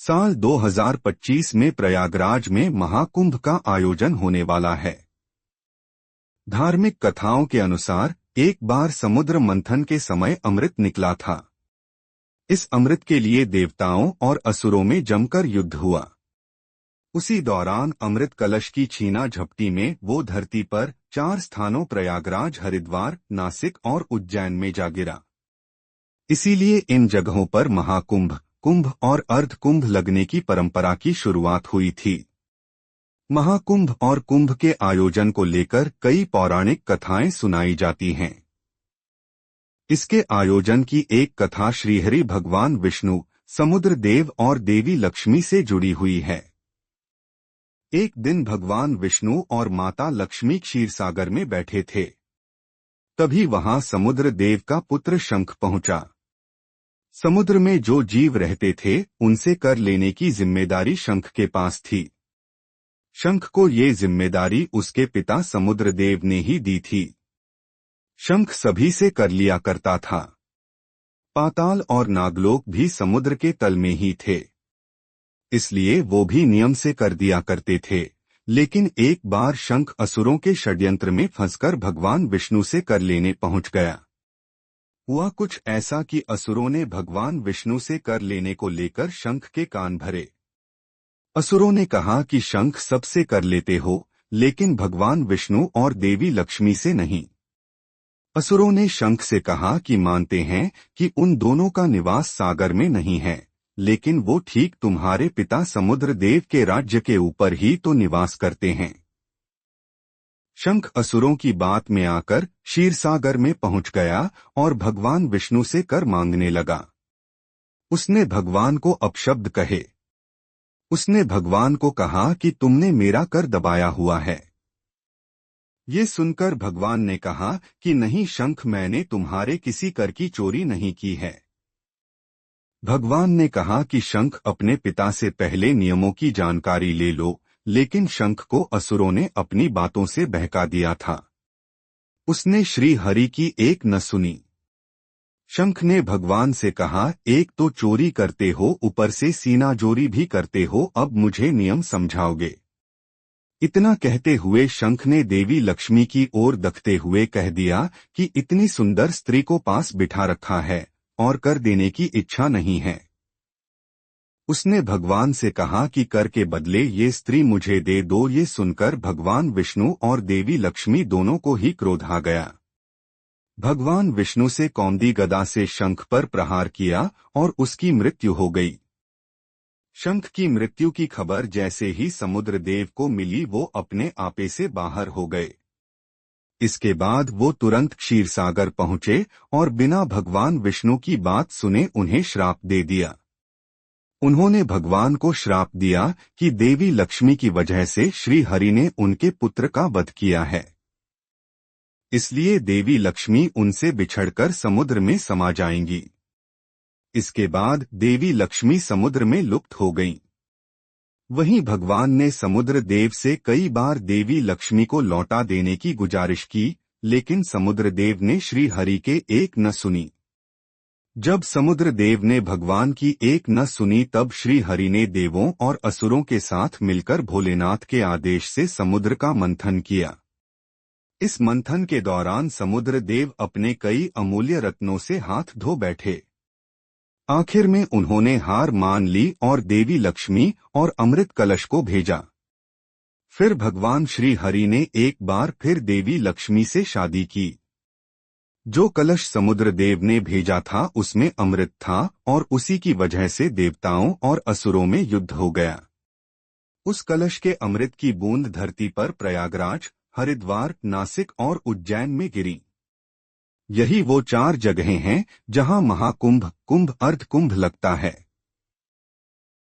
साल 2025 में प्रयागराज में महाकुंभ का आयोजन होने वाला है। धार्मिक कथाओं के अनुसार एक बार समुद्र मंथन के समय अमृत निकला था। इस अमृत के लिए देवताओं और असुरों में जमकर युद्ध हुआ। उसी दौरान अमृत कलश की छीना झपटी में वो धरती पर 4 स्थानों प्रयागराज, हरिद्वार, नासिक और उज्जैन में जा गिरा। इसीलिए इन जगहों पर महाकुंभ, कुंभ और अर्धकुंभ लगने की परंपरा की शुरुआत हुई थी। महाकुंभ और कुंभ के आयोजन को लेकर कई पौराणिक कथाएं सुनाई जाती हैं। इसके आयोजन की एक कथा श्रीहरि भगवान विष्णु, समुद्र देव और देवी लक्ष्मी से जुड़ी हुई है। एक दिन भगवान विष्णु और माता लक्ष्मी क्षीरसागर में बैठे थे। तभी वहां समुद्र देव का पुत्र शंख पहुंचा। समुद्र में जो जीव रहते थे उनसे कर लेने की जिम्मेदारी शंख के पास थी। शंख को ये जिम्मेदारी उसके पिता समुद्र देव ने ही दी थी। शंख सभी से कर लिया करता था। पाताल और नागलोक भी समुद्र के तल में ही थे, इसलिए वो भी नियम से कर दिया करते थे। लेकिन एक बार शंख असुरों के षड्यंत्र में फंसकर भगवान विष्णु से कर लेने पहुंच गया। हुआ कुछ ऐसा कि असुरों ने भगवान विष्णु से कर लेने को लेकर शंख के कान भरे। असुरों ने कहा कि शंख सबसे कर लेते हो, लेकिन भगवान विष्णु और देवी लक्ष्मी से नहीं। असुरों ने शंख से कहा कि मानते हैं कि उन दोनों का निवास सागर में नहीं है, लेकिन वो ठीक तुम्हारे पिता समुद्र देव के राज्य के ऊपर ही तो निवास करते हैं। शंख असुरों की बात में आकर क्षीरसागर में पहुंच गया और भगवान विष्णु से कर मांगने लगा। उसने भगवान को अपशब्द कहे। उसने भगवान को कहा कि तुमने मेरा कर दबाया हुआ है। ये सुनकर भगवान ने कहा कि नहीं शंख, मैंने तुम्हारे किसी कर की चोरी नहीं की है। भगवान ने कहा कि शंख, अपने पिता से पहले नियमों की जानकारी ले लो, लेकिन शंख को असुरों ने अपनी बातों से बहका दिया था। उसने श्री हरि की एक न सुनी। शंख ने भगवान से कहा, एक तो चोरी करते हो, ऊपर से सीना जोरी भी करते हो, अब मुझे नियम समझाओगे? इतना कहते हुए शंख ने देवी लक्ष्मी की ओर देखते हुए कह दिया कि इतनी सुंदर स्त्री को पास बिठा रखा है और कर देने की इच्छा नहीं है। उसने भगवान से कहा कि कर के बदले ये स्त्री मुझे दे दो। ये सुनकर भगवान विष्णु और देवी लक्ष्मी दोनों को ही क्रोध आ गया। भगवान विष्णु से कौंदी गदा से शंख पर प्रहार किया और उसकी मृत्यु हो गई। शंख की मृत्यु की खबर जैसे ही समुद्र देव को मिली, वो अपने आपे से बाहर हो गए। इसके बाद वो तुरंत क्षीरसागर पहुंचे और बिना भगवान विष्णु की बात सुने उन्हें श्राप दे दिया। उन्होंने भगवान को श्राप दिया कि देवी लक्ष्मी की वजह से श्री हरि ने उनके पुत्र का वध किया है, इसलिए देवी लक्ष्मी उनसे बिछड़कर समुद्र में समा जाएंगी। इसके बाद देवी लक्ष्मी समुद्र में लुप्त हो गईं। वहीं भगवान ने समुद्र देव से कई बार देवी लक्ष्मी को लौटा देने की गुजारिश की, लेकिन समुद्र देव ने श्री हरि के एक न सुनी। जब समुद्र देव ने भगवान की एक न सुनी, तब श्री हरि ने देवों और असुरों के साथ मिलकर भोलेनाथ के आदेश से समुद्र का मंथन किया। इस मंथन के दौरान समुद्र देव अपने कई अमूल्य रत्नों से हाथ धो बैठे। आखिर में उन्होंने हार मान ली और देवी लक्ष्मी और अमृत कलश को भेजा। फिर भगवान श्री हरि ने एक बार फिर देवी लक्ष्मी से शादी की। जो कलश समुद्र देव ने भेजा था उसमें अमृत था और उसी की वजह से देवताओं और असुरों में युद्ध हो गया। उस कलश के अमृत की बूंद धरती पर प्रयागराज, हरिद्वार, नासिक और उज्जैन में गिरी। यही वो 4 जगहें हैं जहां महाकुंभ, कुंभ, अर्धकुंभ लगता है।